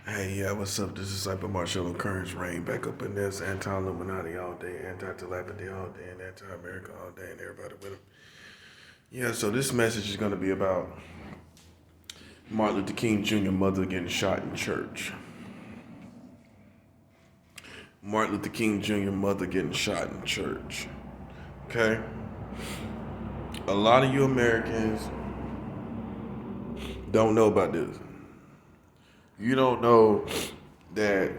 Hey, yeah, what's up? This is Cyber Marshall Occurrence Rain back up in this anti-Illuminati all day, anti-telepathy all day, and anti-America all day, and everybody with them. Yeah, so this message is going to be about Martin Luther King Jr. mother getting shot in church. Martin Luther King Jr. mother getting shot in church. Okay? A lot of you Americans don't know about this. You don't know that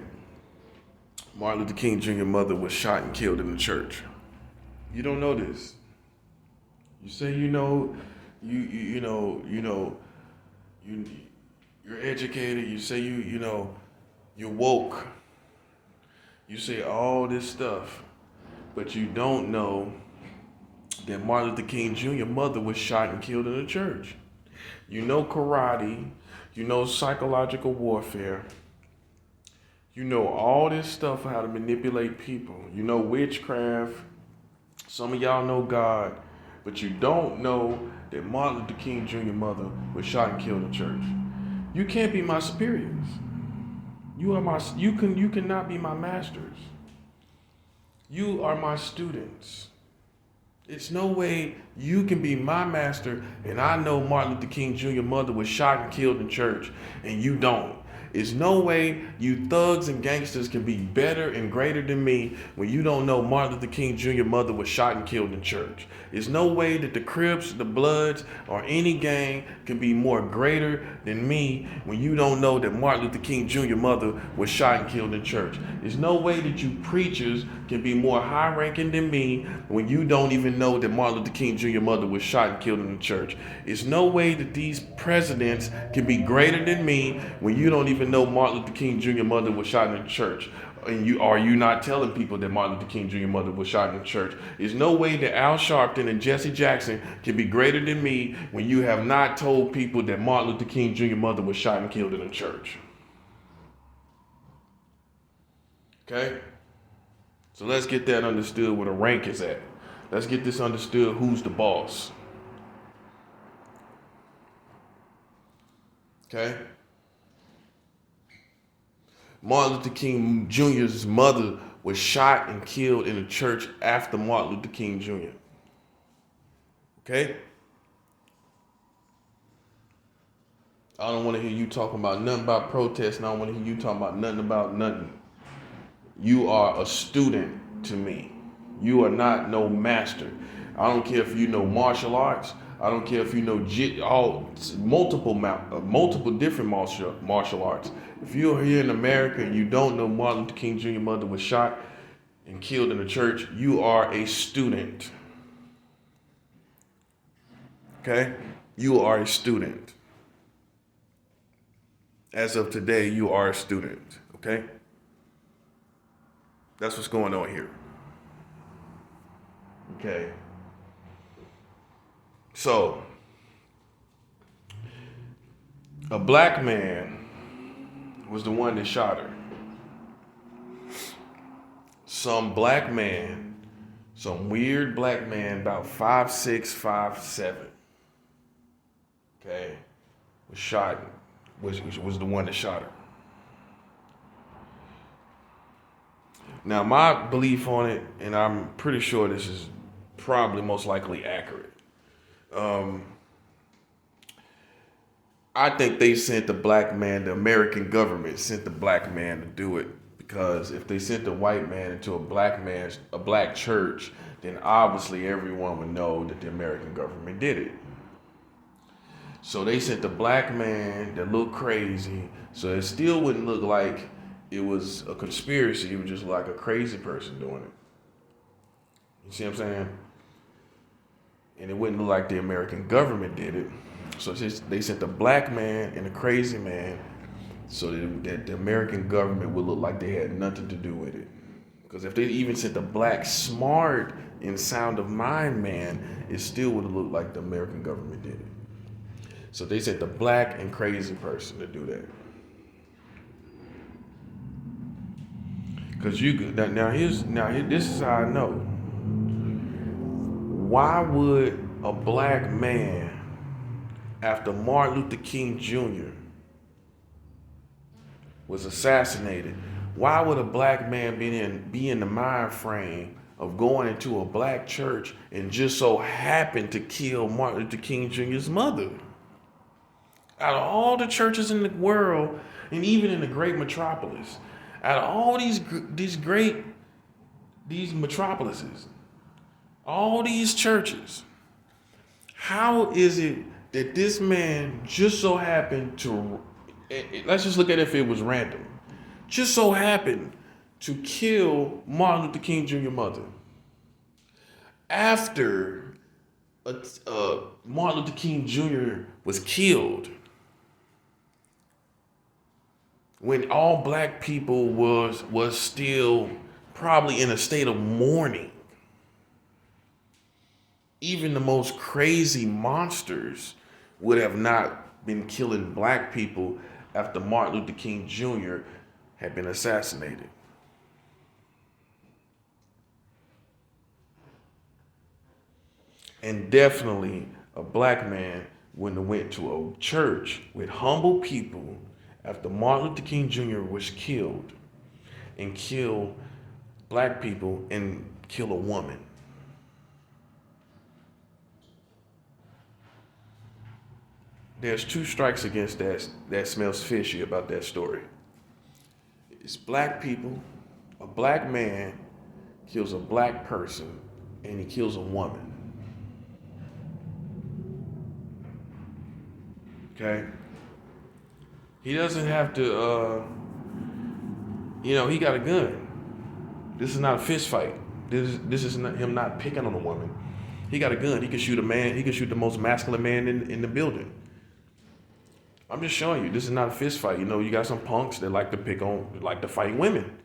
Martin Luther King Jr. mother was shot and killed in the church. You don't know this. You say you you're educated. You say you're woke. You say all this stuff, but you don't know that Martin Luther King Jr. mother was shot and killed in the church. You know karate. You know psychological warfare. You know all this stuff how to manipulate people. You know witchcraft. Some of y'all know God, but you don't know that Martin Luther King Jr. mother was shot and killed in church. You can't be my superiors. You cannot be my masters. You are my students. It's no way you can be my master and I know Martin Luther King Jr. mother was shot and killed in church and you don't. It's no way you thugs and gangsters can be better and greater than me when you don't know Martin Luther King Jr. mother was shot and killed in church. There's no way that the Crips, the Bloods, or any gang can be more greater than me when you don't know that Martin Luther King Jr. mother was shot and killed in church. There's no way that you preachers can be more high ranking than me when you don't even know that Martin Luther King Jr. mother was shot and killed in the church. There's no way that these presidents can be greater than me when you don't even know Martin Luther King Jr. mother was shot in the church. And you not telling people that Martin Luther King Jr. mother was shot in the church. There's no way that Al Sharpton and Jesse Jackson can be greater than me when you have not told people that Martin Luther King Jr. mother was shot and killed in the church. Okay? So let's get that understood where the rank is at. Let's get this understood who's the boss. Okay? Martin Luther King Jr.'s mother was shot and killed in a church after Martin Luther King Jr. Okay? I don't want to hear you talking about nothing about protests, and I don't want to hear you talking about nothing about nothing. You are a student to me. You are not no master. I don't care if you know martial arts. I don't care if you know multiple different martial arts. If you're here in America and you don't know Martin Luther King Jr. mother was shot and killed in the church, you are a student. Okay? You are a student. As of today, you are a student. Okay? That's what's going on here. Okay. So, a black man was the one that shot her. Some black man, some weird black man, about 5'6", 5'7", okay, was shot, was the one that shot her. Now, my belief on it, and I'm pretty sure this is probably most likely accurate. I think they sent the black man, the American government sent the black man to do it because if they sent the white man into a black church, then obviously everyone would know that the American government did it. So they sent the black man that looked crazy, so it still wouldn't look like it was a conspiracy. It was just like a crazy person doing it. You see what I'm saying? And it wouldn't look like the American government did it. So they sent the black man and the crazy man so that the American government would look like they had nothing to do with it. Because if they even sent the black smart and sound of mind man, it still would have looked like the American government did it. So they sent the black and crazy person to do that. Because this is how I know. Why would a black man after Martin Luther King Jr. was assassinated, why would a black man be in the mind frame of going into a black church and just so happen to kill Martin Luther King Jr.'s mother? Out of all the churches in the world, and even in the great metropolis, out of all these metropolises, all these churches, how is it that this man just so happened to, let's just look at it if it was random, just so happened to kill Martin Luther King Jr. mother after Martin Luther King Jr. was killed, when all black people was still probably in a state of mourning. Even the most crazy monsters would have not been killing black people after Martin Luther King Jr. had been assassinated. And definitely a black man wouldn't have went to a church with humble people after Martin Luther King Jr. was killed and kill black people and kill a woman. There's two strikes against that smells fishy about that story. It's black people, a black man kills a black person, and he kills a woman. Okay? He doesn't have to, he got a gun. This is not a fist fight. This is not him not picking on a woman. He got a gun. He can shoot a man. He can shoot the most masculine man in the building. I'm just showing you, this is not a fist fight. You got some punks that like to fight women.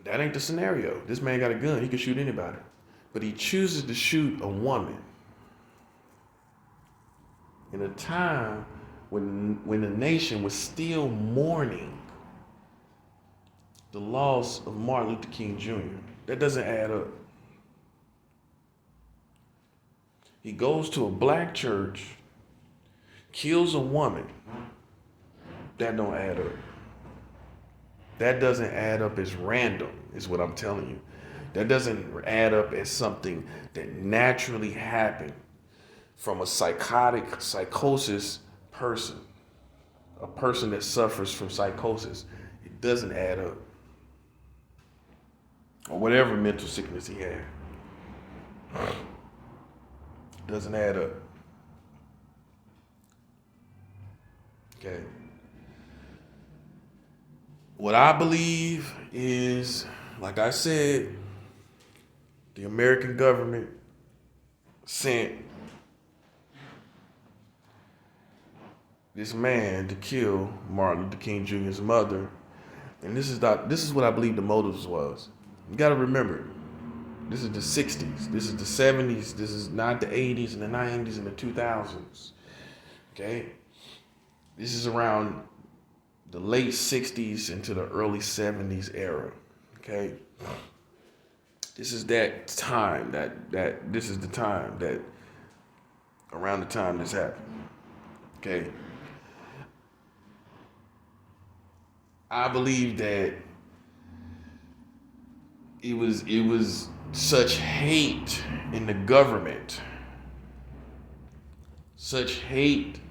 That ain't the scenario. This man got a gun. He can shoot anybody. But he chooses to shoot a woman in a time when the nation was still mourning the loss of Martin Luther King Jr. That doesn't add up. He goes to a black church, kills a woman. That don't add up. That doesn't add up as random, is what I'm telling you. That doesn't add up as something that naturally happened from a psychosis person, a person that suffers from psychosis. It doesn't add up. Or whatever mental sickness he had. Doesn't add up. Okay. What I believe is, like I said, the American government sent this man to kill Martin Luther King Jr.'s mother. And this is what I believe the motives was. You gotta remember, this is the 60s, this is the 70s, this is not the 80s and the 90s and the 2000s, okay? This is around the late 60s into the early 70s era, okay? This is that time, this is the time that, around the time this happened, okay? I believe that it was such hate in the government, such hate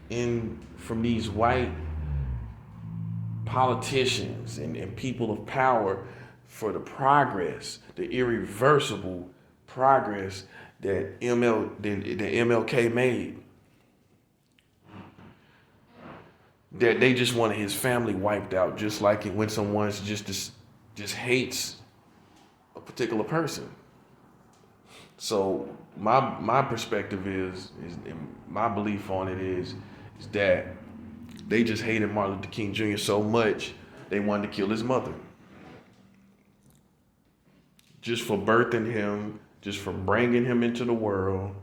from these white politicians and people of power for the progress, the irreversible progress that MLK made, that they just wanted his family wiped out, just like when someone just hates a particular person. So my perspective is my belief on it is that they just hated Martin Luther King Jr. so much they wanted to kill his mother, just for birthing him, just for bringing him into the world.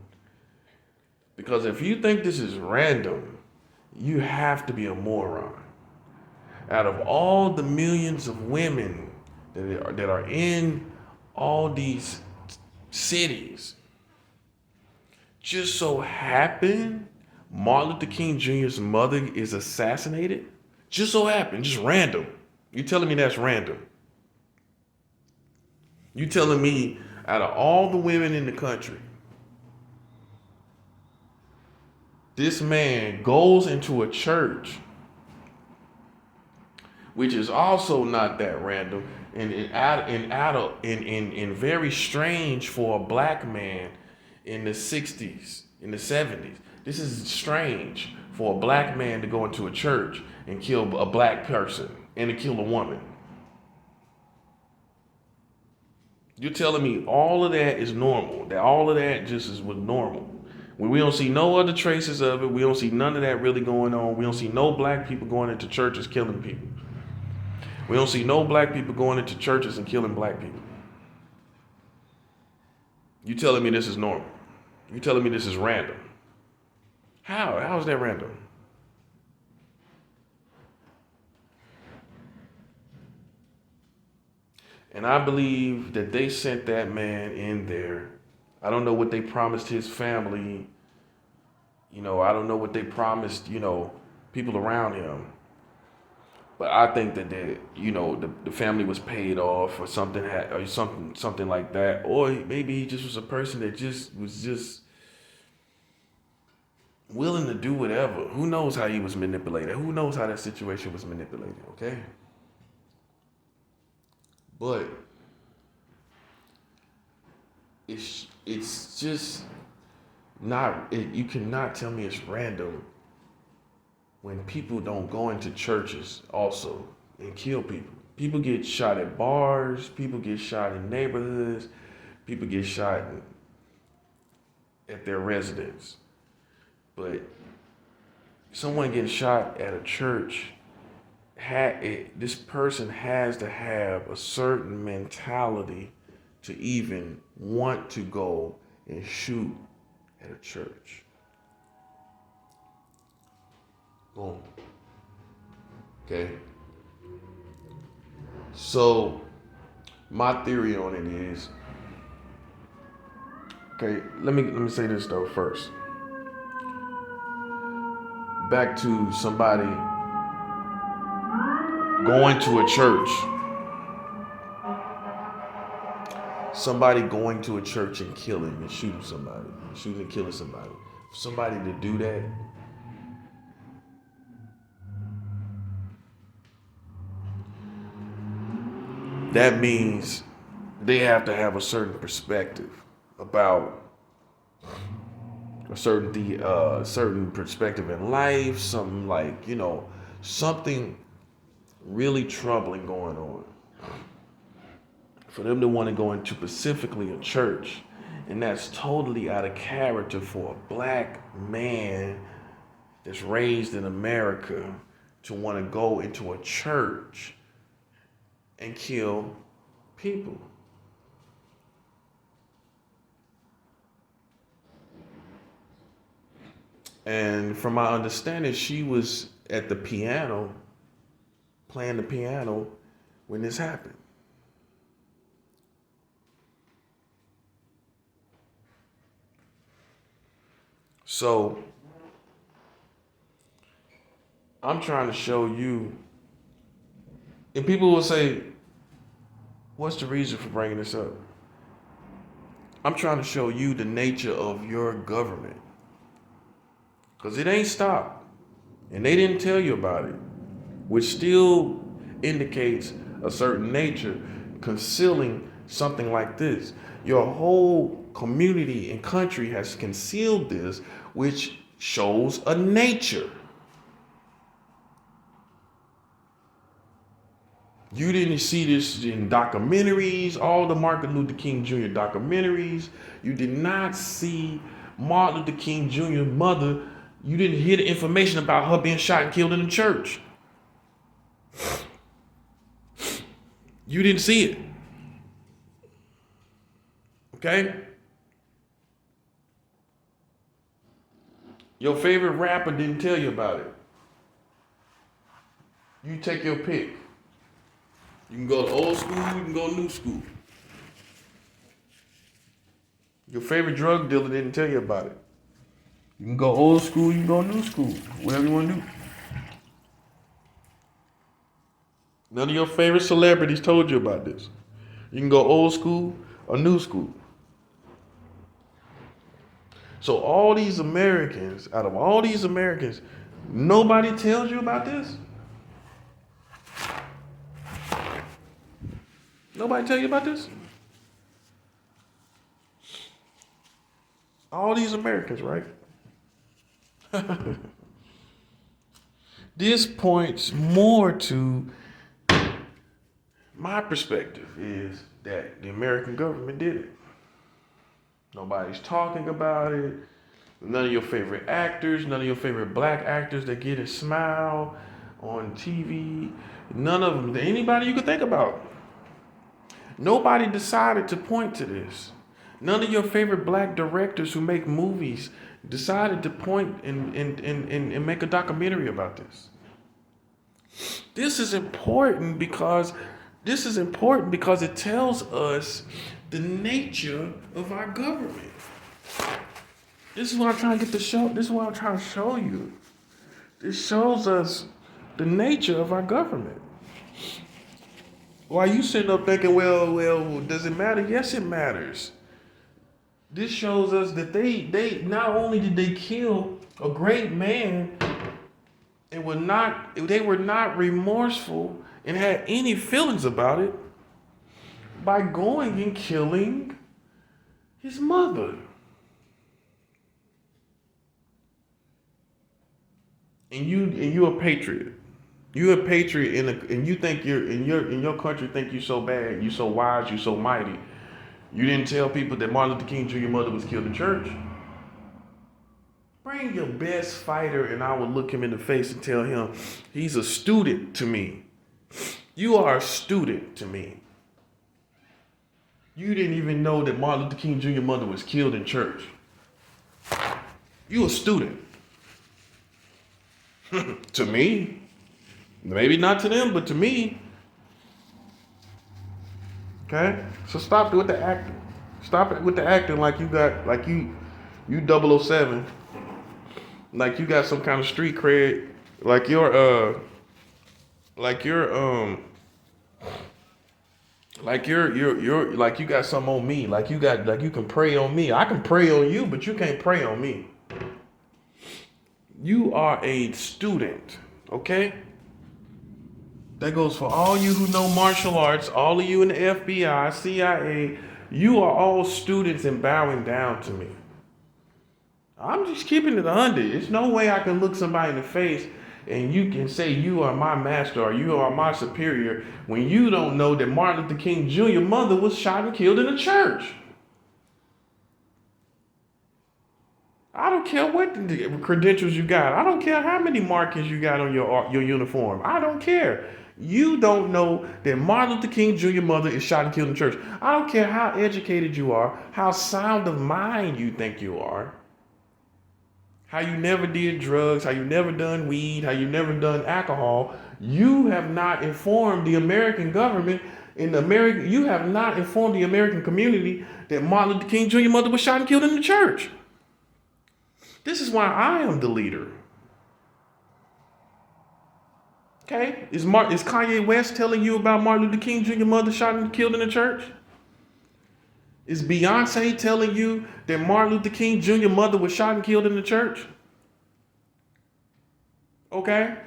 Because if you think this is random, you have to be a moron. Out of all the millions of women that are in all these cities, just so happen Martin Luther King Jr.'s mother is assassinated? Just so happened, just random. You telling me that's random? You telling me out of all the women in the country, this man goes into a church, which is also not that random, and very strange for a black man in the 60s, in the 70s. This is strange for a black man to go into a church and kill a black person and to kill a woman. You're telling me all of that is normal, that all of that just is normal. When we don't see no other traces of it, we don't see none of that really going on. We don't see no black people going into churches killing people. We don't see no black people going into churches and killing black people. You telling me this is normal? You telling me this is random? How? How is that random? And I believe that they sent that man in there. I don't know what they promised his family. I don't know what they promised, people around him. But I think that the family was paid off or something like that. Or maybe he just was a person that was willing to do whatever. Who knows how he was manipulated? Who knows how that situation was manipulated, okay? But it's just not, you cannot tell me it's random when people don't go into churches also and kill people. People get shot at bars, people get shot in neighborhoods, people get shot at their residence. But someone getting shot at a church, this person has to have a certain mentality to even want to go and shoot at a church. Boom. Okay. So my theory on it is, okay, let me say this though first. Back to somebody going to a church. Somebody going to a church and killing and shooting and killing somebody. For somebody to do that, that means they have to have a certain perspective about a certain perspective in life, something like, something really troubling going on. For them to want to go into specifically a church, and that's totally out of character for a black man that's raised in America to want to go into a church and kill people. And from my understanding, she was at the piano, playing the piano when this happened. So I'm trying to show you, and people will say, what's the reason for bringing this up? I'm trying to show you the nature of your government. Because it ain't stopped. And they didn't tell you about it, which still indicates a certain nature concealing something like this. Your whole community and country has concealed this, which shows a nature. You didn't see this in documentaries, all the Martin Luther King Jr. documentaries. You did not see Martin Luther King Jr.'s mother. You didn't hear the information about her being shot and killed in the church. You didn't see it. Okay? Your favorite rapper didn't tell you about it. You take your pick. You can go to old school, you can go new school. Your favorite drug dealer didn't tell you about it. You can go old school, you can go new school, whatever you want to do. None of your favorite celebrities told you about this. You can go old school or new school. So all these Americans, out of all these Americans, nobody tells you about this? Nobody tell you about this? All these Americans, right? This points more to my perspective is that the American government did it. Nobody's talking about it. None of your favorite actors, none of your favorite black actors that get a smile on TV, none of them, anybody you could think about. Nobody decided to point to this. None of your favorite black directors who make movies decided to point and make a documentary about this. This is important because it tells us the nature of our government. This is what I'm trying to get to show. This is what I'm trying to show you. This shows us the nature of our government. Why you sitting up thinking, well, does it matter? Yes, it matters. This shows us that they not only did they kill a great man, they were not remorseful and had any feelings about it by going and killing his mother. And you a patriot. You're a patriot and you think in your country think you're so bad, you're so wise, you're so mighty. You didn't tell people that Martin Luther King Jr. mother was killed in church. Bring your best fighter and I will look him in the face and tell him he's a student to me. You are a student to me. You didn't even know that Martin Luther King Jr. mother was killed in church. You a student. To me. Maybe not to them, but to me. Okay? So stop with the acting. Stop it with the acting like you 007. Like you got some kind of street cred. Like you're like you got something on me. Like you can prey on me. I can prey on you, but you can't prey on me. You are a student, okay? That goes for all you who know martial arts, all of you in the FBI, CIA. You are all students and bowing down to me. I'm just keeping it 100. There's no way I can look somebody in the face and you can say you are my master or you are my superior when you don't know that Martin Luther King Jr. mother was shot and killed in a church. I don't care what credentials you got. I don't care how many markings you got on your uniform. I don't care. You don't know that Martin Luther King Jr. mother is shot and killed in church. I don't care how educated you are, how sound of mind you think you are, how you never did drugs, how you never done weed, how you never done alcohol. You have not informed the American government you have not informed the American community that Martin Luther King Jr. mother was shot and killed in the church. This is why I am the leader. Okay? Is Kanye West telling you about Martin Luther King Jr. mother shot and killed in the church? Is Beyonce telling you that Martin Luther King Jr. mother was shot and killed in the church? Okay?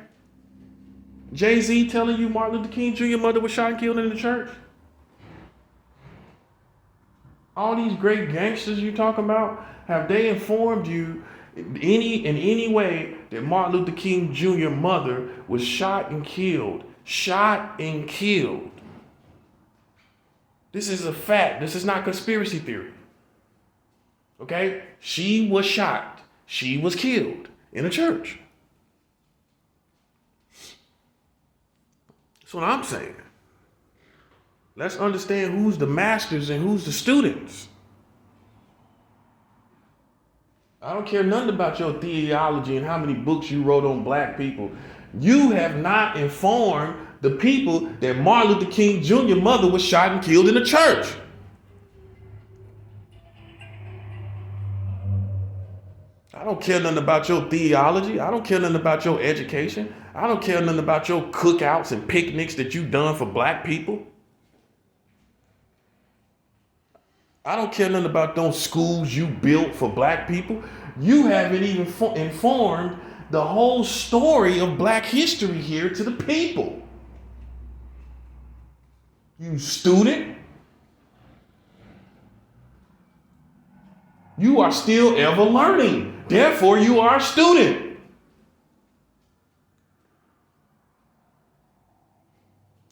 Jay-Z telling you Martin Luther King Jr. mother was shot and killed in the church? All these great gangsters you talking about, have they informed you in any way that Martin Luther King Jr. mother was shot and killed? Shot and killed. This is a fact. This is not conspiracy theory. Okay? She was shot. She was killed in a church. That's what I'm saying. Let's understand who's the masters and who's the students. I don't care nothing about your theology and how many books you wrote on black people. You have not informed the people that Martin Luther King Jr. mother was shot and killed in a church. don't care nothing about your theology. I don't care nothing about your education. I don't care nothing about your cookouts and picnics that you done for black people. I don't care nothing about those schools you built for black people. You haven't even informed the whole story of black history here to the people. You student. You are still ever learning. Therefore, you are a student.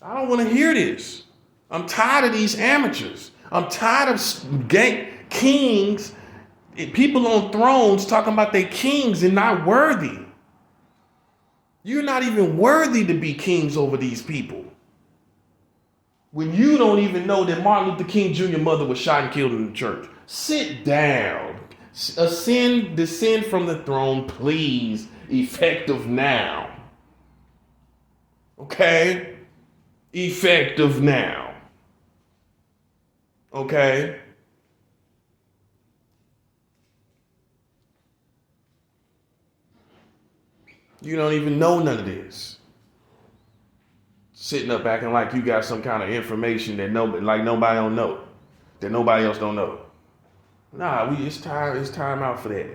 I don't want to hear this. I'm tired of these amateurs. I'm tired of kings, people on thrones talking about they kings and not worthy. You're not even worthy to be kings over these people. When you don't even know that Martin Luther King Jr. mother was shot and killed in the church. Sit down. Descend from the throne, please. Effective now. Okay? Effective now. Okay? You don't even know none of this. Sitting up acting like you got some kind of information that nobody don't know. That nobody else don't know. Nah, it's time out for that.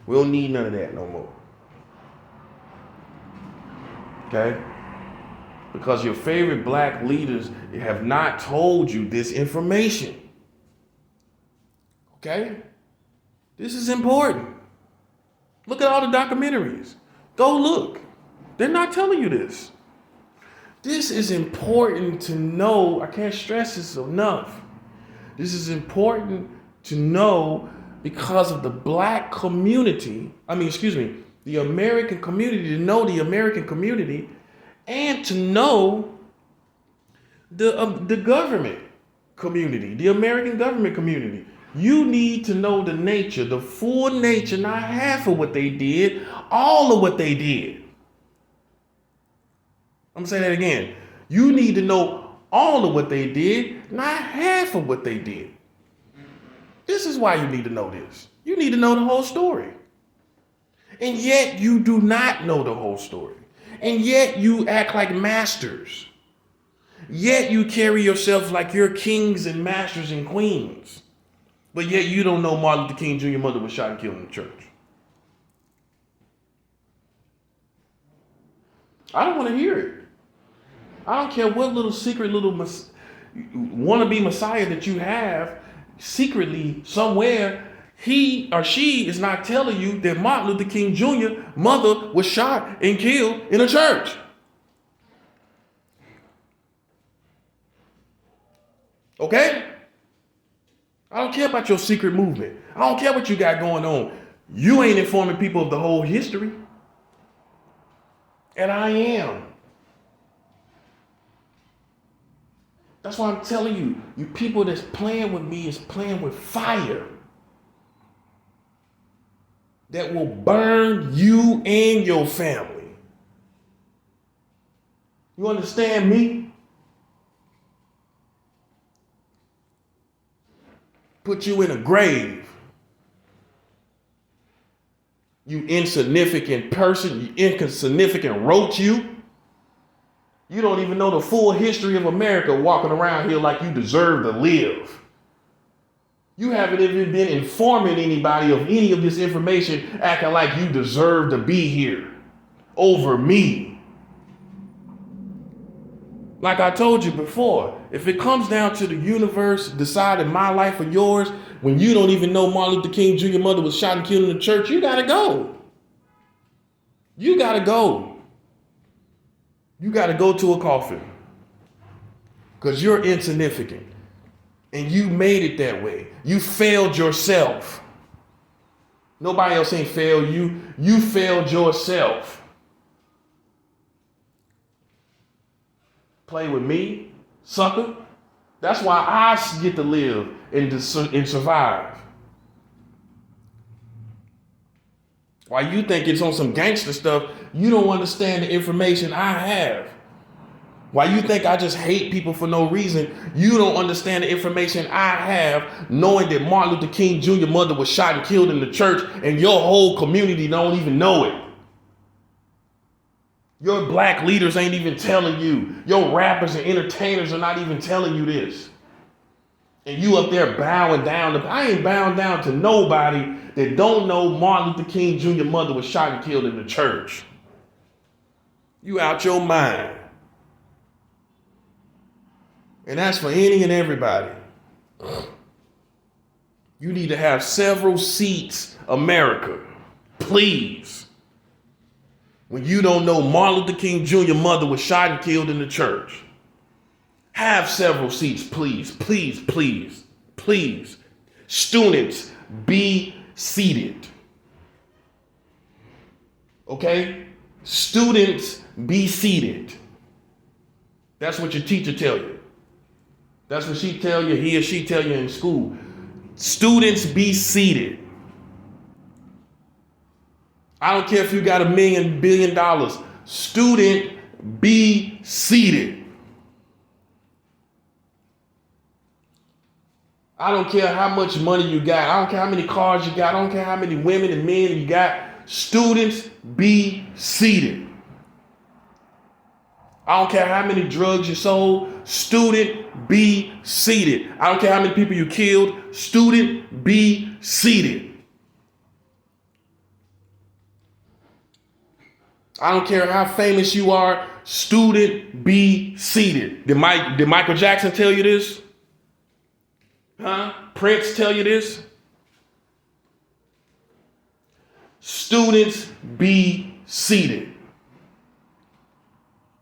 We don't need none of that no more. Okay? Because your favorite black leaders have not told you this information. Okay? This is important. Look at all the documentaries. Go look. They're not telling you this. This is important to know. I can't stress this enough. This is important to know because of the black community. The American community, to know the American community and to know the government community, the American government community. You need to know the nature, the full nature, not half of what they did, all of what they did. I'm going to say that again. You need to know all of what they did, not half of what they did. This is why you need to know this. You need to know the whole story. And yet you do not know the whole story. And yet you act like masters. Yet you carry yourself like you're kings and masters and queens. But yet you don't know Martin Luther King Jr. mother was shot and killed in the church. I don't want to hear it. I don't care what little secret wannabe messiah that you have secretly somewhere. He or she is not telling you that Martin Luther King Jr. mother was shot and killed in a church. Okay? I don't care about your secret movement. I don't care what you got going on. You ain't informing people of the whole history. And I am. That's why I'm telling you, you people that's playing with me is playing with fire that will burn you and your family. You understand me? Put you in a grave. You insignificant person, you insignificant roach you. You don't even know the full history of America walking around here like you deserve to live. You haven't even been informing anybody of any of this information, acting like you deserve to be here over me. Like I told you before, if it comes down to the universe deciding my life or yours, when you don't even know Martin Luther King Jr. mother was shot and killed in the church, you gotta go. You gotta go. You gotta go to a coffin. Because you're insignificant. And you made it that way. You failed yourself. Nobody else ain't failed you. You failed yourself. Play with me, sucker. That's why I get to live and survive. Why you think it's on some gangster stuff, you don't understand the information I have. Why you think I just hate people for no reason? You don't understand the information I have, knowing that Martin Luther King Jr. mother was shot and killed in the church, and your whole community don't even know it. Your black leaders ain't even telling you. Your rappers and entertainers are not even telling you this. And you up there bowing down. I ain't bowing down to nobody that don't know Martin Luther King Jr. mother was shot and killed in the church. You out your mind. And that's for any and everybody. You need to have several seats, America. Please. When you don't know Martin Luther King Jr. mother was shot and killed in the church. Have several seats, please, please, please, please. Students, be seated. Okay? Students, be seated. That's what your teacher tell you. That's what she tell you, he or she tell you in school. Students, be seated. I don't care if you got $1 billion. Student, be seated. I don't care how much money you got. I don't care how many cars you got. I don't care how many women and men you got. Students, be seated. I don't care how many drugs you sold. Student, be seated. I don't care how many people you killed. Student, be seated. I don't care how famous you are. Student, be seated. Did Michael Jackson tell you this? Huh? Prince tell you this? Students, be seated.